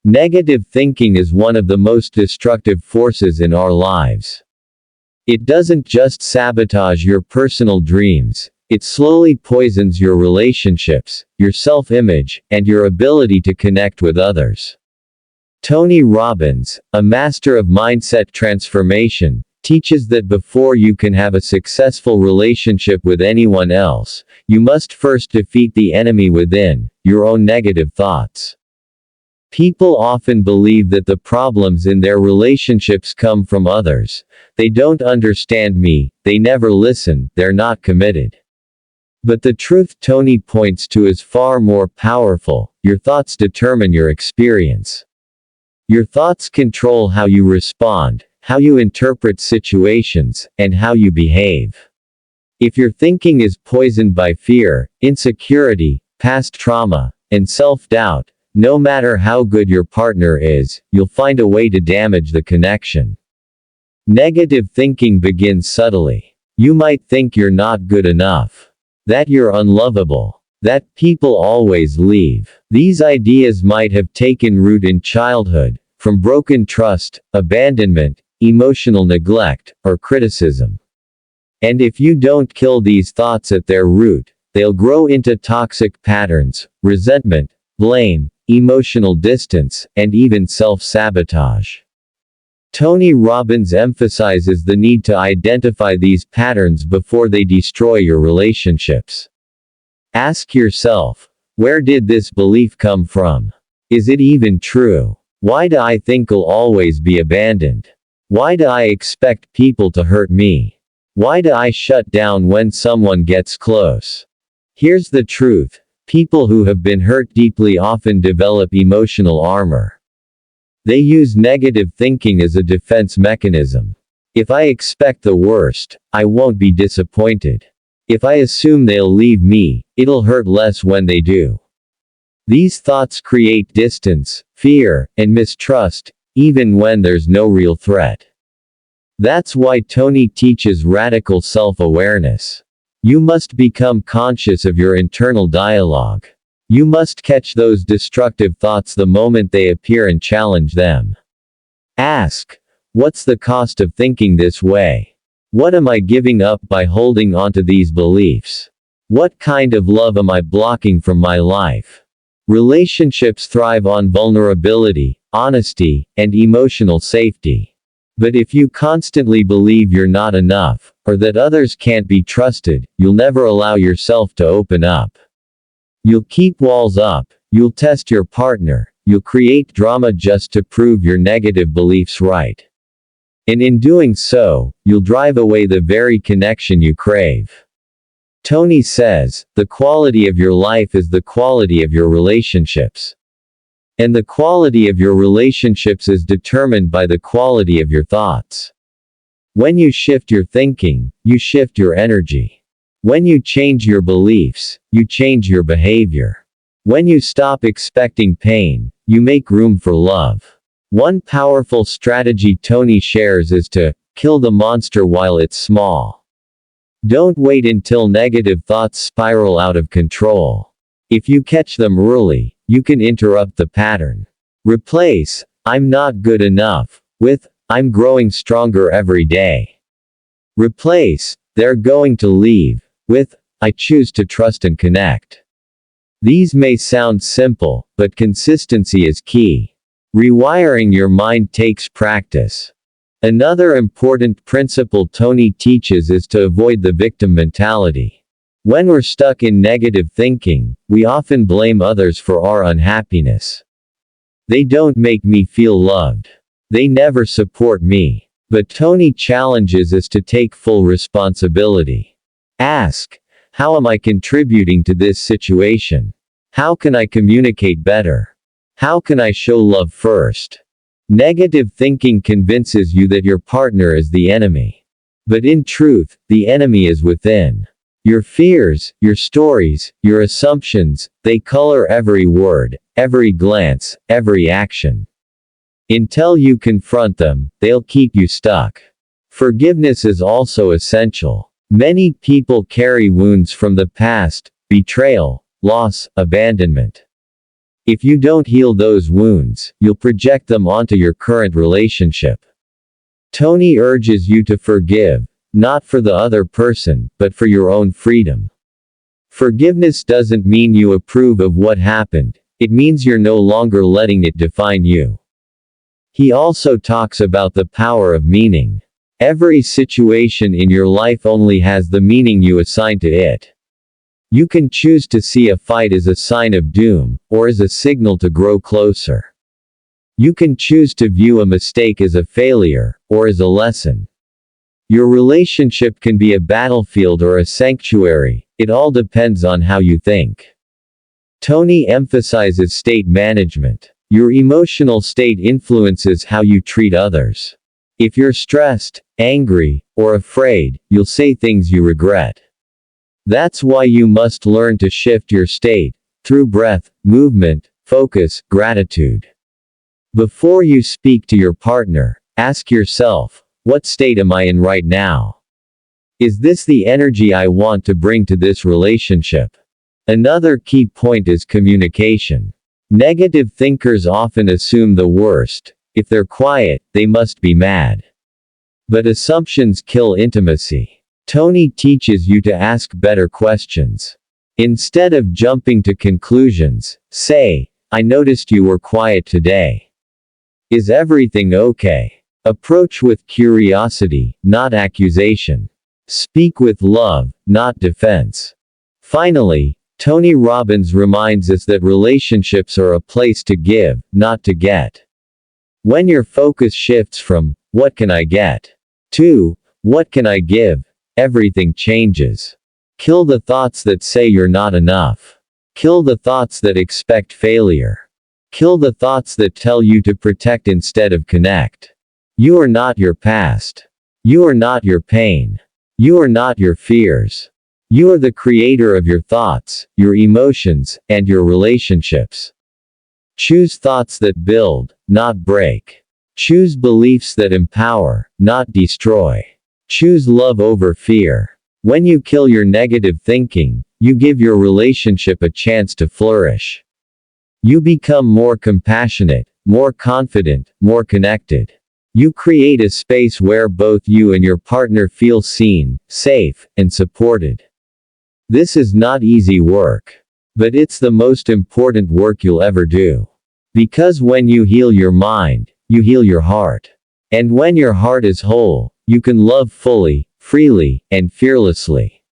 Negative thinking is one of the most destructive forces in our lives. It doesn't just sabotage your personal dreams, it slowly poisons your relationships, your self-image, and your ability to connect with others. Tony Robbins, a master of mindset transformation, teaches that before you can have a successful relationship with anyone else, you must first defeat the enemy within, your own negative thoughts. People often believe that the problems in their relationships come from others. They don't understand me, they never listen, they're not committed. But the truth Tony points to is far more powerful. Your thoughts determine your experience. Your thoughts control how you respond, how you interpret situations, and how you behave. If your thinking is poisoned by fear, insecurity, past trauma, and self-doubt, no matter how good your partner is, you'll find a way to damage the connection. Negative thinking begins subtly. You might think you're not good enough, that you're unlovable, that people always leave. These ideas might have taken root in childhood, from broken trust, abandonment, emotional neglect, or criticism. And if you don't kill these thoughts at their root, they'll grow into toxic patterns, resentment, blame, emotional distance, and even self-sabotage. Tony Robbins emphasizes the need to identify these patterns before they destroy your relationships. Ask yourself, where did this belief come from? Is it even true? Why do I think I'll always be abandoned? Why do I expect people to hurt me? Why do I shut down when someone gets close? Here's the truth. People who have been hurt deeply often develop emotional armor. They use negative thinking as a defense mechanism. If I expect the worst, I won't be disappointed. If I assume they'll leave me, it'll hurt less when they do. These thoughts create distance, fear, and mistrust, even when there's no real threat. That's why Tony teaches radical self-awareness. You must become conscious of your internal dialogue. You must catch those destructive thoughts the moment they appear and challenge them. Ask, what's the cost of thinking this way? What am I giving up by holding onto these beliefs? What kind of love am I blocking from my life? Relationships thrive on vulnerability, honesty, and emotional safety. But if you constantly believe you're not enough, or that others can't be trusted, you'll never allow yourself to open up. You'll keep walls up, you'll test your partner, you'll create drama just to prove your negative beliefs right. And in doing so, you'll drive away the very connection you crave. Tony says, the quality of your life is the quality of your relationships. And the quality of your relationships is determined by the quality of your thoughts. When you shift your thinking, you shift your energy. When you change your beliefs, you change your behavior. When you stop expecting pain, you make room for love. One powerful strategy Tony shares is to kill the monster while it's small. Don't wait until negative thoughts spiral out of control. If you catch them early, you can interrupt the pattern. Replace, "I'm not good enough," with, "I'm growing stronger every day." Replace, "They're going to leave," with, "I choose to trust and connect." These may sound simple, but consistency is key. Rewiring your mind takes practice. Another important principle Tony teaches is to avoid the victim mentality. When we're stuck in negative thinking, we often blame others for our unhappiness. They don't make me feel loved. They never support me. But Tony challenges us to take full responsibility. Ask, how am I contributing to this situation? How can I communicate better? How can I show love first? Negative thinking convinces you that your partner is the enemy. But in truth, the enemy is within. Your fears, your stories, your assumptions, they color every word, every glance, every action. Until you confront them, they'll keep you stuck. Forgiveness is also essential. Many people carry wounds from the past, betrayal, loss, abandonment. If you don't heal those wounds, you'll project them onto your current relationship. Tony urges you to forgive, not for the other person, but for your own freedom. Forgiveness doesn't mean you approve of what happened, it means you're no longer letting it define you. He also talks about the power of meaning. Every situation in your life only has the meaning you assign to it. You can choose to see a fight as a sign of doom, or as a signal to grow closer. You can choose to view a mistake as a failure, or as a lesson. Your relationship can be a battlefield or a sanctuary, it all depends on how you think. Tony emphasizes state management. Your emotional state influences how you treat others. If you're stressed, angry, or afraid, you'll say things you regret. That's why you must learn to shift your state, through breath, movement, focus, gratitude. Before you speak to your partner, ask yourself, what state am I in right now? Is this the energy I want to bring to this relationship? Another key point is communication. Negative thinkers often assume the worst. If they're quiet, they must be mad. But assumptions kill intimacy. Tony teaches you to ask better questions. Instead of jumping to conclusions, say, I noticed you were quiet today. Is everything okay? Approach with curiosity, not accusation. Speak with love, not defense. Finally, Tony Robbins reminds us that relationships are a place to give, not to get. When your focus shifts from, what can I get? To, what can I give? Everything changes. Kill the thoughts that say you're not enough. Kill the thoughts that expect failure. Kill the thoughts that tell you to protect instead of connect. You are not your past. You are not your pain. You are not your fears. You are the creator of your thoughts, your emotions, and your relationships. Choose thoughts that build, not break. Choose beliefs that empower, not destroy. Choose love over fear. When you kill your negative thinking, you give your relationship a chance to flourish. You become more compassionate, more confident, more connected. You create a space where both you and your partner feel seen, safe, and supported. This is not easy work. But it's the most important work you'll ever do. Because when you heal your mind, you heal your heart. And when your heart is whole, you can love fully, freely, and fearlessly.